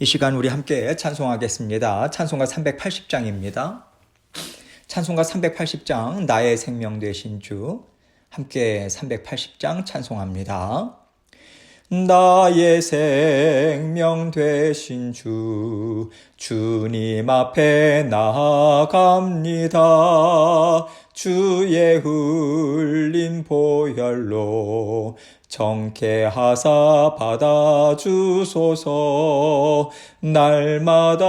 이 시간 우리 함께 찬송하겠습니다. 찬송가 380장입니다. 찬송가 380장 나의 생명 되신 주, 함께 380장 찬송합니다. 나의 생명 되신 주, 주님 앞에 나아갑니다. 주의 흘린 보혈로 정케하사 받아주소서. 날마다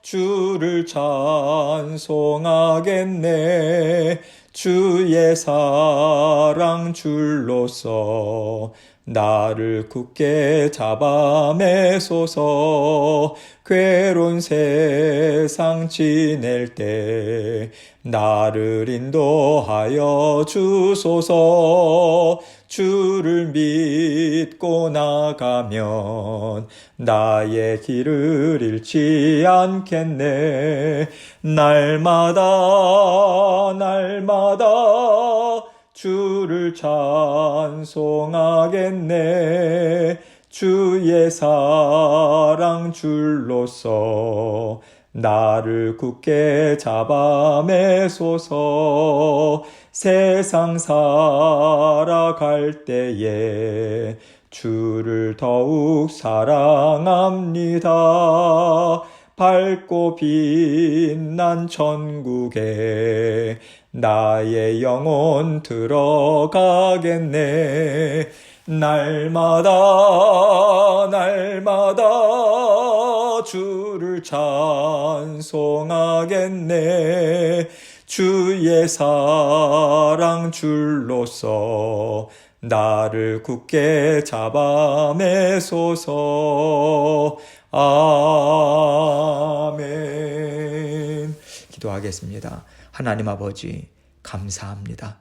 주를 찬송하겠네. 주의 사랑 줄로서 나를 굳게 잡아매소서. 괴로운 세상 지낼 때 나를 인도하여 주소서. 주를 믿고 나가면 나의 길을 잃지 않겠네. 날마다 주를 찬송하겠네. 주의 사랑 줄로서 나를 굳게 잡아매소서. 세상 살아갈 때에 주를 더욱 사랑합니다. 밝고 빛난 천국에 나의 영혼 들어가겠네. 날마다 주를 찬송하겠네. 주의 사랑 줄로서 나를 굳게 잡아매소서. 아멘. 기도하겠습니다. 하나님 아버지 감사합니다.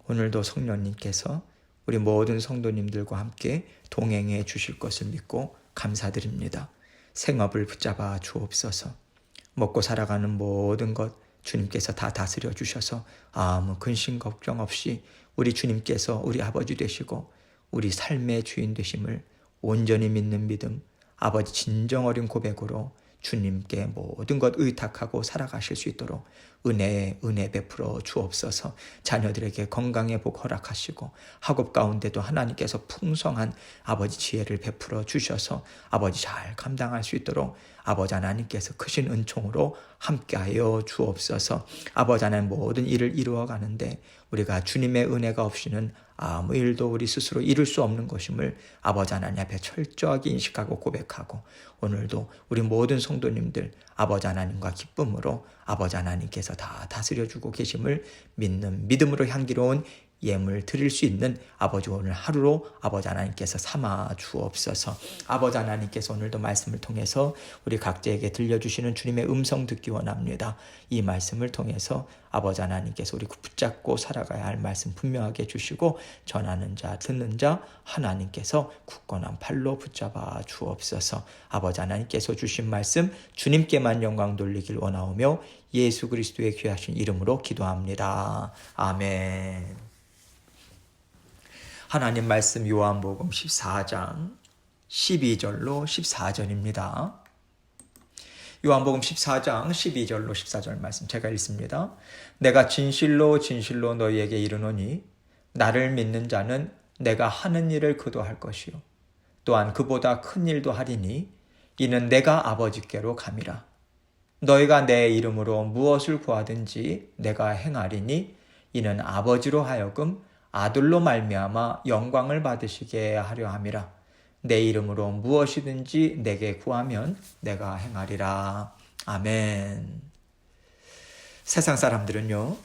오늘도 성령님께서 우리 모든 성도님들과 함께 동행해 주실 것을 믿고 감사드립니다. 생업을 붙잡아 주옵소서. 먹고 살아가는 모든 것 주님께서 다 다스려 주셔서 아무 근심 걱정 없이 우리 주님께서 우리 아버지 되시고 우리 삶의 주인 되심을 온전히 믿는 믿음, 아버지 진정 어린 고백으로 주님께 모든 것 의탁하고 살아가실 수 있도록 은혜 베풀어 주옵소서. 자녀들에게 건강의 복 허락하시고 학업 가운데도 하나님께서 풍성한 아버지 지혜를 베풀어 주셔서 아버지 잘 감당할 수 있도록 아버지 하나님께서 크신 은총으로 함께하여 주옵소서. 아버지 하나님 모든 일을 이루어가는데 우리가 주님의 은혜가 없이는 아무 일도 우리 스스로 이룰 수 없는 것임을 아버지 하나님 앞에 철저하게 인식하고 고백하고 오늘도 우리 모든 성도님들 아버지 하나님과 기쁨으로 아버지 하나님께서 다 다스려주고 계심을 믿는 믿음으로 향기로운 예물 드릴 수 있는 아버지 오늘 하루로 아버지 하나님께서 삼아 주옵소서. 아버지 하나님께서 오늘도 말씀을 통해서 우리 각자에게 들려주시는 주님의 음성 듣기 원합니다. 이 말씀을 통해서 아버지 하나님께서 우리 붙잡고 살아가야 할 말씀 분명하게 주시고 전하는 자 듣는 자 하나님께서 굳건한 팔로 붙잡아 주옵소서. 아버지 하나님께서 주신 말씀 주님께만 영광 돌리길 원하오며 예수 그리스도의 귀하신 이름으로 기도합니다. 아멘. 하나님 말씀 요한복음 14장 12절로 14절입니다. 요한복음 14장 12절로 14절 말씀 제가 읽습니다. 내가 진실로 너희에게 이르노니 나를 믿는 자는 내가 하는 일을 그도 할 것이요 또한 그보다 큰 일도 하리니 이는 내가 아버지께로 감이라. 너희가 내 이름으로 무엇을 구하든지 내가 행하리니 이는 아버지로 하여금 아들로 말미암아 영광을 받으시게 하려 함이라. 내 이름으로 무엇이든지 내게 구하면 내가 행하리라. 아멘. 세상 사람들은요,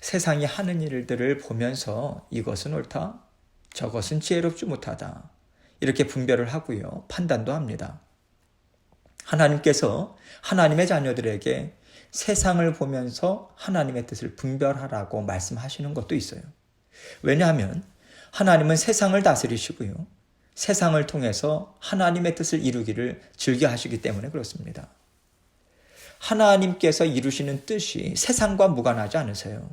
세상이 하는 일들을 보면서 이것은 옳다, 저것은 지혜롭지 못하다 이렇게 분별을 하고요, 판단도 합니다. 하나님께서 하나님의 자녀들에게 세상을 보면서 하나님의 뜻을 분별하라고 말씀하시는 것도 있어요. 왜냐하면 하나님은 세상을 다스리시고요, 세상을 통해서 하나님의 뜻을 이루기를 즐겨 하시기 때문에 그렇습니다. 하나님께서 이루시는 뜻이 세상과 무관하지 않으세요.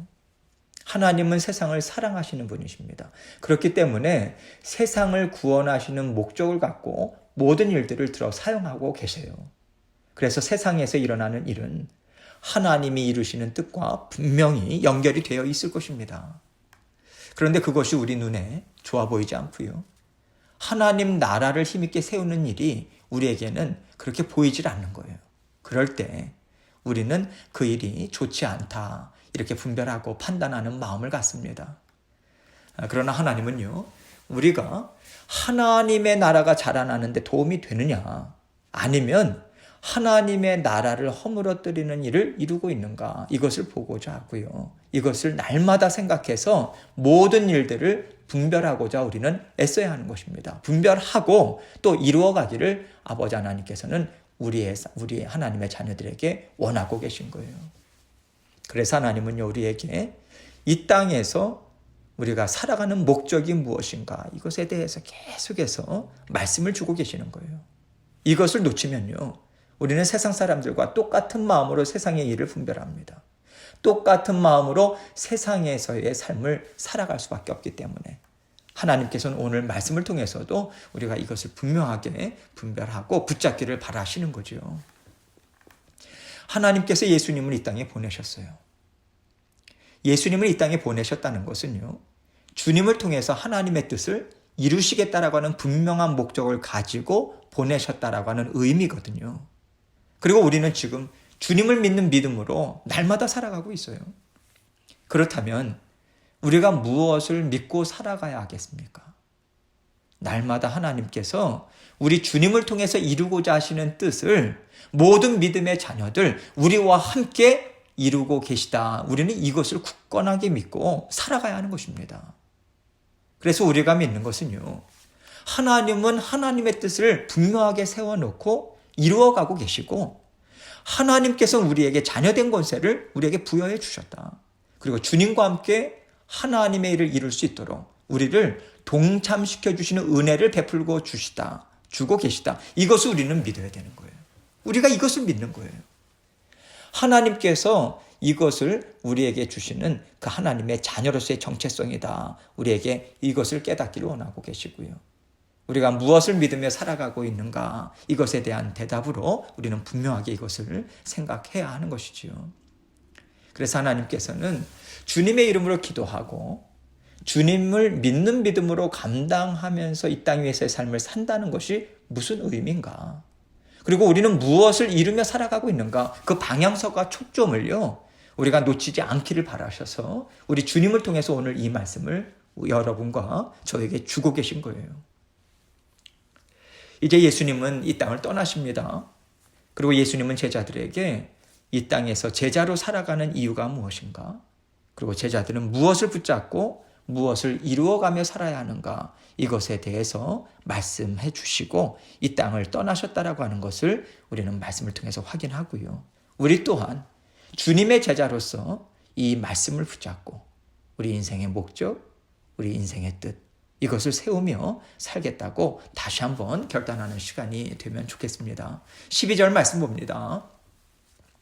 하나님은 세상을 사랑하시는 분이십니다. 그렇기 때문에 세상을 구원하시는 목적을 갖고 모든 일들을 들어 사용하고 계세요. 그래서 세상에서 일어나는 일은 하나님이 이루시는 뜻과 분명히 연결이 되어 있을 것입니다. 그런데 그것이 우리 눈에 좋아 보이지 않고요. 하나님 나라를 힘있게 세우는 일이 우리에게는 그렇게 보이질 않는 거예요. 그럴 때 우리는 그 일이 좋지 않다 이렇게 분별하고 판단하는 마음을 갖습니다. 그러나 하나님은요, 우리가 하나님의 나라가 자라나는데 도움이 되느냐, 아니면 하나님의 나라를 허물어뜨리는 일을 이루고 있는가, 이것을 보고자 하고요. 이것을 날마다 생각해서 모든 일들을 분별하고자 우리는 애써야 하는 것입니다. 분별하고 또 이루어가기를 아버지 하나님께서는 우리 하나님의 자녀들에게 원하고 계신 거예요. 그래서 하나님은요, 우리에게 이 땅에서 우리가 살아가는 목적이 무엇인가, 이것에 대해서 계속해서 말씀을 주고 계시는 거예요. 이것을 놓치면요, 우리는 세상 사람들과 똑같은 마음으로 세상의 일을 분별합니다. 똑같은 마음으로 세상에서의 삶을 살아갈 수밖에 없기 때문에 하나님께서는 오늘 말씀을 통해서도 우리가 이것을 분명하게 분별하고 붙잡기를 바라시는 거죠. 하나님께서 예수님을 이 땅에 보내셨어요. 예수님을 이 땅에 보내셨다는 것은요, 주님을 통해서 하나님의 뜻을 이루시겠다라고 하는 분명한 목적을 가지고 보내셨다라고 하는 의미거든요. 그리고 우리는 지금 주님을 믿는 믿음으로 날마다 살아가고 있어요. 그렇다면 우리가 무엇을 믿고 살아가야 하겠습니까? 날마다 하나님께서 우리 주님을 통해서 이루고자 하시는 뜻을 모든 믿음의 자녀들, 우리와 함께 이루고 계시다. 우리는 이것을 굳건하게 믿고 살아가야 하는 것입니다. 그래서 우리가 믿는 것은요, 하나님은 하나님의 뜻을 분명하게 세워놓고 이루어가고 계시고, 하나님께서 우리에게 자녀된 권세를 우리에게 부여해 주셨다. 그리고 주님과 함께 하나님의 일을 이룰 수 있도록 우리를 동참시켜 주시는 은혜를 베풀고 주고 계시다. 이것을 우리는 믿어야 되는 거예요. 우리가 이것을 믿는 거예요. 하나님께서 이것을 우리에게 주시는 그 하나님의 자녀로서의 정체성이다. 우리에게 이것을 깨닫기를 원하고 계시고요. 우리가 무엇을 믿으며 살아가고 있는가, 이것에 대한 대답으로 우리는 분명하게 이것을 생각해야 하는 것이지요. 그래서 하나님께서는 주님의 이름으로 기도하고 주님을 믿는 믿음으로 감당하면서 이 땅 위에서의 삶을 산다는 것이 무슨 의미인가? 그리고 우리는 무엇을 이루며 살아가고 있는가? 그 방향성과 초점을요, 우리가 놓치지 않기를 바라셔서 우리 주님을 통해서 오늘 이 말씀을 여러분과 저에게 주고 계신 거예요. 이제 예수님은 이 땅을 떠나십니다. 그리고 예수님은 제자들에게 이 땅에서 제자로 살아가는 이유가 무엇인가? 그리고 제자들은 무엇을 붙잡고 무엇을 이루어가며 살아야 하는가? 이것에 대해서 말씀해 주시고 이 땅을 떠나셨다라고 하는 것을 우리는 말씀을 통해서 확인하고요. 우리 또한 주님의 제자로서 이 말씀을 붙잡고 우리 인생의 목적, 우리 인생의 뜻, 이것을 세우며 살겠다고 다시 한번 결단하는 시간이 되면 좋겠습니다. 12절 말씀 봅니다.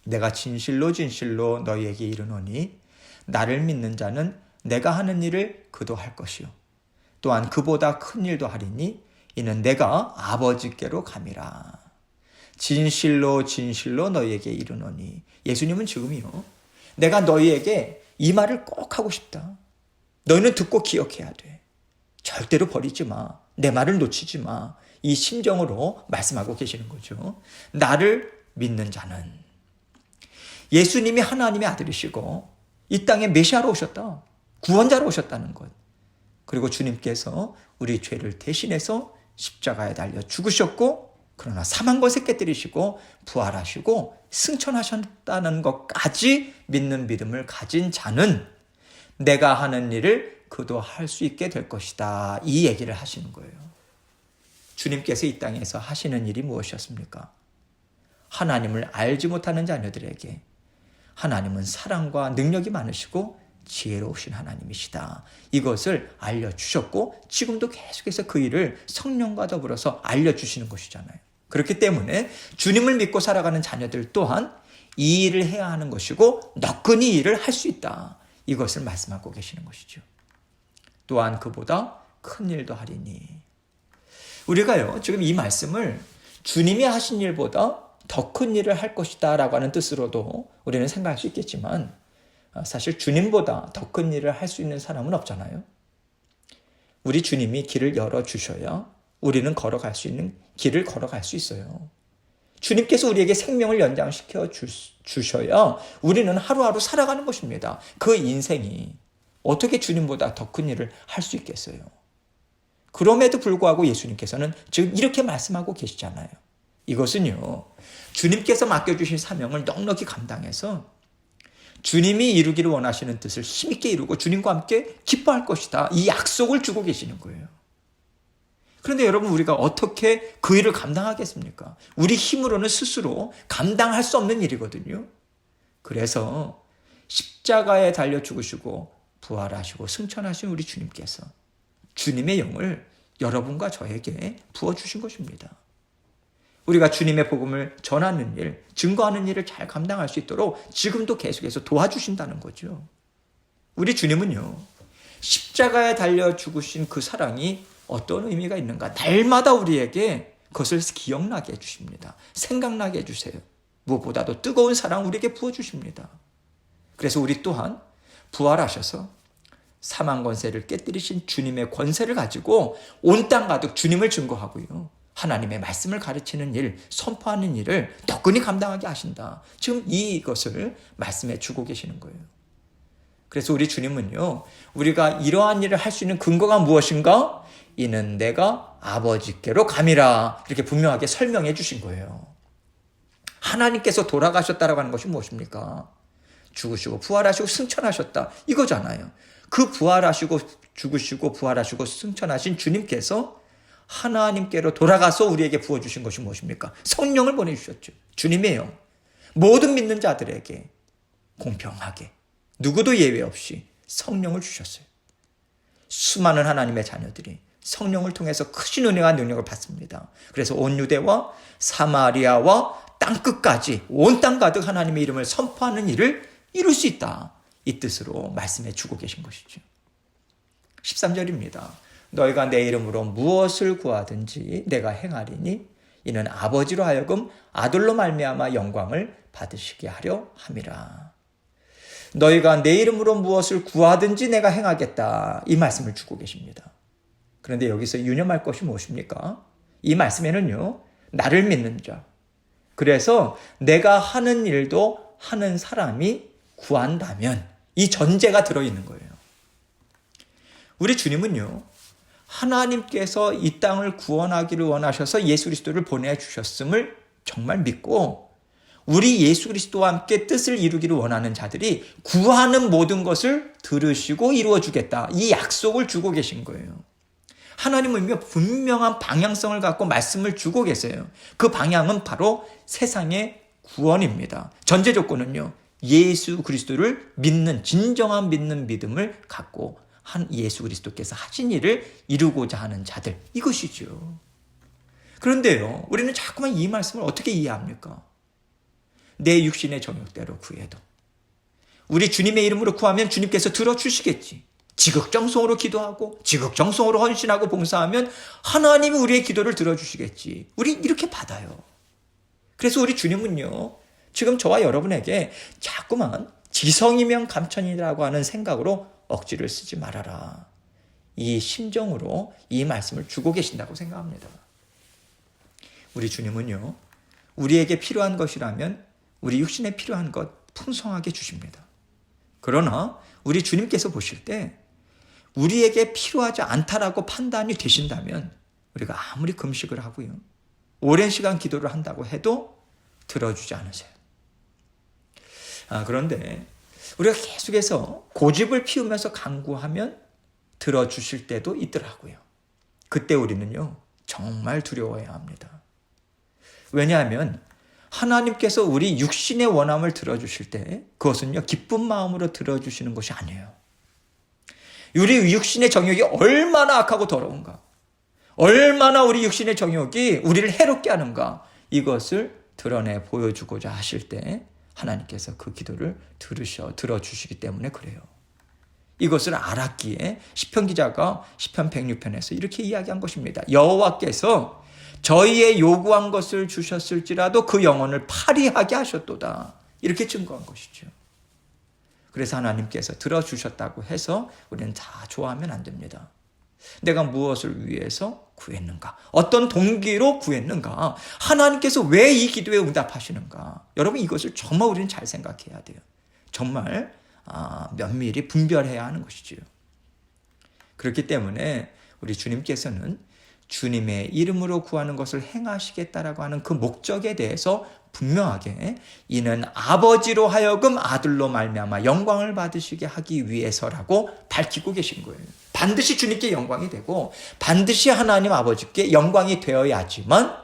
내가 진실로 진실로 너희에게 이르노니 나를 믿는 자는 내가 하는 일을 그도 할 것이요 또한 그보다 큰 일도 하리니 이는 내가 아버지께로 감이라. 진실로 진실로 너희에게 이르노니, 예수님은 지금이요, 내가 너희에게 이 말을 꼭 하고 싶다. 너희는 듣고 기억해야 돼. 절대로 버리지 마. 내 말을 놓치지 마. 이 심정으로 말씀하고 계시는 거죠. 나를 믿는 자는, 예수님이 하나님의 아들이시고 이 땅에 메시아로 오셨다. 구원자로 오셨다는 것. 그리고 주님께서 우리 죄를 대신해서 십자가에 달려 죽으셨고, 그러나 사망 것에 깨뜨리시고 부활하시고 승천하셨다는 것까지 믿는 믿음을 가진 자는 내가 하는 일을 그도 할 수 있게 될 것이다. 이 얘기를 하시는 거예요. 주님께서 이 땅에서 하시는 일이 무엇이었습니까? 하나님을 알지 못하는 자녀들에게 하나님은 사랑과 능력이 많으시고 지혜로우신 하나님이시다. 이것을 알려주셨고 지금도 계속해서 그 일을 성령과 더불어서 알려주시는 것이잖아요. 그렇기 때문에 주님을 믿고 살아가는 자녀들 또한 이 일을 해야 하는 것이고 너끈히 이 일을 할 수 있다. 이것을 말씀하고 계시는 것이죠. 또한 그보다 큰 일도 하리니. 우리가요, 지금 이 말씀을 주님이 하신 일보다 더 큰 일을 할 것이다 라고 하는 뜻으로도 우리는 생각할 수 있겠지만, 사실 주님보다 더 큰 일을 할 수 있는 사람은 없잖아요. 우리 주님이 길을 열어주셔야 우리는 걸어갈 수 있는 길을 걸어갈 수 있어요. 주님께서 우리에게 생명을 연장시켜 주셔야 우리는 하루하루 살아가는 것입니다. 그 인생이 어떻게 주님보다 더 큰 일을 할 수 있겠어요? 그럼에도 불구하고 예수님께서는 지금 이렇게 말씀하고 계시잖아요. 이것은요, 주님께서 맡겨주신 사명을 넉넉히 감당해서 주님이 이루기를 원하시는 뜻을 힘있게 이루고 주님과 함께 기뻐할 것이다. 이 약속을 주고 계시는 거예요. 그런데 여러분, 우리가 어떻게 그 일을 감당하겠습니까? 우리 힘으로는 스스로 감당할 수 없는 일이거든요. 그래서 십자가에 달려 죽으시고 부활하시고 승천하신 우리 주님께서 주님의 영을 여러분과 저에게 부어주신 것입니다. 우리가 주님의 복음을 전하는 일, 증거하는 일을 잘 감당할 수 있도록 지금도 계속해서 도와주신다는 거죠. 우리 주님은요, 십자가에 달려 죽으신 그 사랑이 어떤 의미가 있는가? 날마다 우리에게 그것을 기억나게 해주십니다. 생각나게 해주세요. 무엇보다도 뜨거운 사랑 우리에게 부어주십니다. 그래서 우리 또한 부활하셔서 사망 권세를 깨뜨리신 주님의 권세를 가지고 온 땅 가득 주님을 증거하고요, 하나님의 말씀을 가르치는 일, 선포하는 일을 덕분히 감당하게 하신다. 지금 이것을 말씀해 주고 계시는 거예요. 그래서 우리 주님은요, 우리가 이러한 일을 할 수 있는 근거가 무엇인가? 이는 내가 아버지께로 감이라. 이렇게 분명하게 설명해 주신 거예요. 하나님께서 돌아가셨다라고 하는 것이 무엇입니까? 죽으시고 부활하시고 승천하셨다, 이거잖아요. 그 부활하시고 죽으시고 부활하시고 승천하신 주님께서 하나님께로 돌아가서 우리에게 부어주신 것이 무엇입니까? 성령을 보내주셨죠. 주님이에요. 모든 믿는 자들에게 공평하게 누구도 예외 없이 성령을 주셨어요. 수많은 하나님의 자녀들이 성령을 통해서 크신 은혜와 능력을 받습니다. 그래서 온 유대와 사마리아와 땅끝까지 온 땅 가득 하나님의 이름을 선포하는 일을 이룰 수 있다. 이 뜻으로 말씀해 주고 계신 것이죠. 13절입니다. 너희가 내 이름으로 무엇을 구하든지 내가 행하리니 이는 아버지로 하여금 아들로 말미암아 영광을 받으시게 하려 함이라. 너희가 내 이름으로 무엇을 구하든지 내가 행하겠다. 이 말씀을 주고 계십니다. 그런데 여기서 유념할 것이 무엇입니까? 이 말씀에는요, 나를 믿는 자, 그래서 내가 하는 일도 하는 사람이 구한다면 이 전제가 들어있는 거예요. 우리 주님은요, 하나님께서 이 땅을 구원하기를 원하셔서 예수 그리스도를 보내주셨음을 정말 믿고 우리 예수 그리스도와 함께 뜻을 이루기를 원하는 자들이 구하는 모든 것을 들으시고 이루어주겠다. 이 약속을 주고 계신 거예요. 하나님은 분명한 방향성을 갖고 말씀을 주고 계세요. 그 방향은 바로 세상의 구원입니다. 전제 조건은요, 예수 그리스도를 믿는, 진정한 믿는 믿음을 갖고 한 예수 그리스도께서 하신 일을 이루고자 하는 자들, 이것이죠. 그런데요, 우리는 자꾸만 이 말씀을 어떻게 이해합니까? 내 육신의 정욕대로 구해도 우리 주님의 이름으로 구하면 주님께서 들어주시겠지. 지극정성으로 기도하고 지극정성으로 헌신하고 봉사하면 하나님이 우리의 기도를 들어주시겠지. 우리 이렇게 받아요. 그래서 우리 주님은요, 지금 저와 여러분에게 자꾸만 지성이면 감천이라고 하는 생각으로 억지를 쓰지 말아라. 이 심정으로 이 말씀을 주고 계신다고 생각합니다. 우리 주님은요, 우리에게 필요한 것이라면 우리 육신에 필요한 것 풍성하게 주십니다. 그러나 우리 주님께서 보실 때 우리에게 필요하지 않다라고 판단이 되신다면 우리가 아무리 금식을 하고요, 오랜 시간 기도를 한다고 해도 들어주지 않으세요. 그런데 우리가 계속해서 고집을 피우면서 간구하면 들어주실 때도 있더라고요. 그때 우리는요, 정말 두려워해야 합니다. 왜냐하면 하나님께서 우리 육신의 원함을 들어주실 때 그것은요, 기쁜 마음으로 들어주시는 것이 아니에요. 우리 육신의 정욕이 얼마나 악하고 더러운가, 얼마나 우리 육신의 정욕이 우리를 해롭게 하는가, 이것을 드러내 보여주고자 하실 때 하나님께서 그 기도를 들어주시기 때문에 그래요. 이것을 알았기에 시편 기자가 시편 106편에서 이렇게 이야기한 것입니다. 여호와께서 저희의 요구한 것을 주셨을지라도 그 영혼을 파리하게 하셨도다. 이렇게 증거한 것이죠. 그래서 하나님께서 들어주셨다고 해서 우리는 다 좋아하면 안 됩니다. 내가 무엇을 위해서 구했는가? 어떤 동기로 구했는가? 하나님께서 왜 이 기도에 응답하시는가? 여러분 이것을 정말 우리는 잘 생각해야 돼요. 정말 면밀히 분별해야 하는 것이지요. 그렇기 때문에 우리 주님께서는 주님의 이름으로 구하는 것을 행하시겠다라고 하는 그 목적에 대해서 분명하게 이는 아버지로 하여금 아들로 말미암아 영광을 받으시게 하기 위해서라고 밝히고 계신 거예요. 반드시 주님께 영광이 되고 반드시 하나님 아버지께 영광이 되어야지만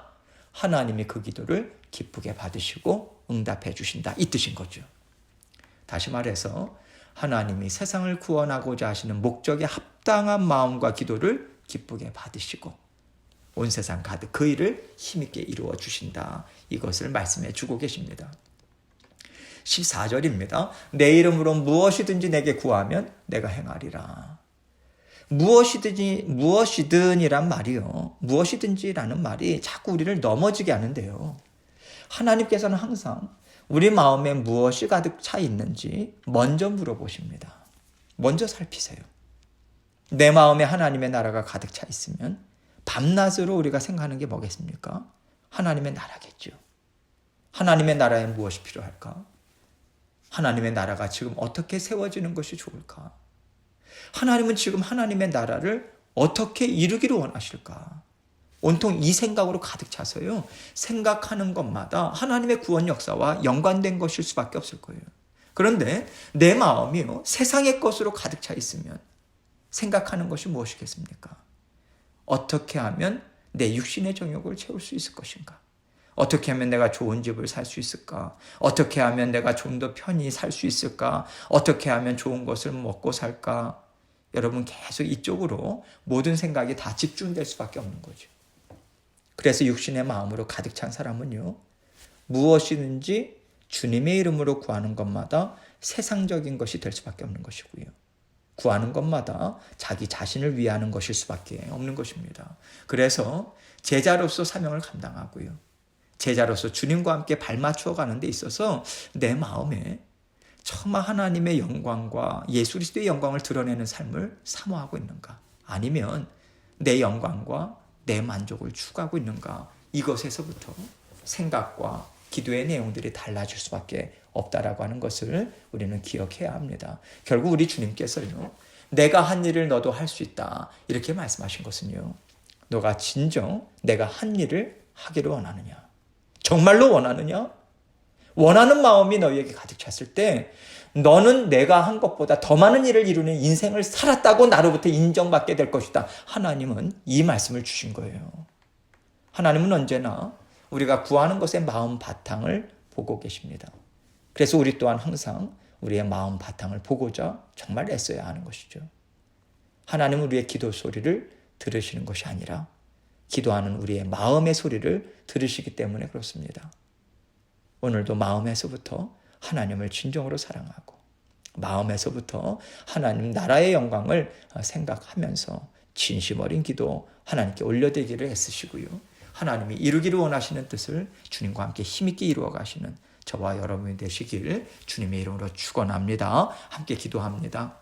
하나님이 그 기도를 기쁘게 받으시고 응답해 주신다. 이 뜻인 거죠. 다시 말해서 하나님이 세상을 구원하고자 하시는 목적에 합당한 마음과 기도를 기쁘게 받으시고 온 세상 가득 그 일을 힘있게 이루어 주신다. 이것을 말씀해 주고 계십니다. 14절입니다. 내 이름으로 무엇이든지 내게 구하면 내가 행하리라. 무엇이든이란 말이요. 무엇이든지라는 말이 자꾸 우리를 넘어지게 하는데요. 하나님께서는 항상 우리 마음에 무엇이 가득 차 있는지 먼저 물어보십니다. 먼저 살피세요. 내 마음에 하나님의 나라가 가득 차 있으면 밤낮으로 우리가 생각하는 게 뭐겠습니까? 하나님의 나라겠죠. 하나님의 나라에 무엇이 필요할까? 하나님의 나라가 지금 어떻게 세워지는 것이 좋을까? 하나님은 지금 하나님의 나라를 어떻게 이루기를 원하실까? 온통 이 생각으로 가득 차서요. 생각하는 것마다 하나님의 구원 역사와 연관된 것일 수밖에 없을 거예요. 그런데 내 마음이요. 세상의 것으로 가득 차 있으면 생각하는 것이 무엇이겠습니까? 어떻게 하면 내 육신의 정욕을 채울 수 있을 것인가? 어떻게 하면 내가 좋은 집을 살 수 있을까? 어떻게 하면 내가 좀 더 편히 살 수 있을까? 어떻게 하면 좋은 것을 먹고 살까? 여러분 계속 이쪽으로 모든 생각이 다 집중될 수밖에 없는 거죠. 그래서 육신의 마음으로 가득 찬 사람은요. 무엇이든지 주님의 이름으로 구하는 것마다 세상적인 것이 될 수밖에 없는 것이고요. 구하는 것마다 자기 자신을 위하는 것일 수밖에 없는 것입니다. 그래서 제자로서 사명을 감당하고요. 제자로서 주님과 함께 발맞추어 가는 데 있어서 내 마음에 정말 하나님의 영광과 예수 그리스도의 영광을 드러내는 삶을 사모하고 있는가? 아니면 내 영광과 내 만족을 추구하고 있는가? 이것에서부터 생각과 기도의 내용들이 달라질 수밖에 없다라고 하는 것을 우리는 기억해야 합니다. 결국 우리 주님께서요. 내가 한 일을 너도 할 수 있다. 이렇게 말씀하신 것은요. 너가 진정 내가 한 일을 하기를 원하느냐? 정말로 원하느냐? 원하는 마음이 너희에게 가득 찼을 때 너는 내가 한 것보다 더 많은 일을 이루는 인생을 살았다고 나로부터 인정받게 될 것이다. 하나님은 이 말씀을 주신 거예요. 하나님은 언제나 우리가 구하는 것의 마음 바탕을 보고 계십니다. 그래서 우리 또한 항상 우리의 마음 바탕을 보고자 정말 애써야 하는 것이죠. 하나님은 우리의 기도 소리를 들으시는 것이 아니라 기도하는 우리의 마음의 소리를 들으시기 때문에 그렇습니다. 오늘도 마음에서부터 하나님을 진정으로 사랑하고 마음에서부터 하나님 나라의 영광을 생각하면서 진심 어린 기도 하나님께 올려드리기를 애쓰시고요. 하나님이 이루기를 원하시는 뜻을 주님과 함께 힘있게 이루어 가시는 저와 여러분이 되시길 주님의 이름으로 축원합니다. 함께 기도합니다.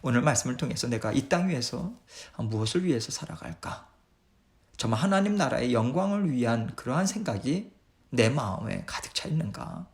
오늘 말씀을 통해서 내가 이 땅 위에서 무엇을 위해서 살아갈까? 정말 하나님 나라의 영광을 위한 그러한 생각이 내 마음에 가득 차 있는가?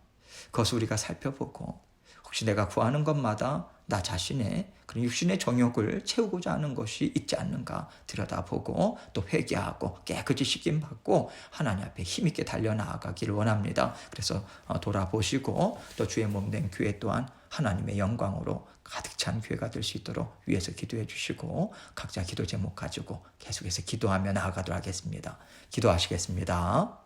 그것을 우리가 살펴보고 혹시 내가 구하는 것마다 나 자신의 그런 육신의 정욕을 채우고자 하는 것이 있지 않는가 들여다보고 또 회개하고 깨끗이 씻김받고 하나님 앞에 힘있게 달려나가기를 원합니다. 그래서 돌아보시고 또 주의 몸된 교회 또한 하나님의 영광으로 가득 찬 교회가 될 수 있도록 위해서 기도해 주시고 각자 기도 제목 가지고 계속해서 기도하며 나아가도록 하겠습니다. 기도하시겠습니다.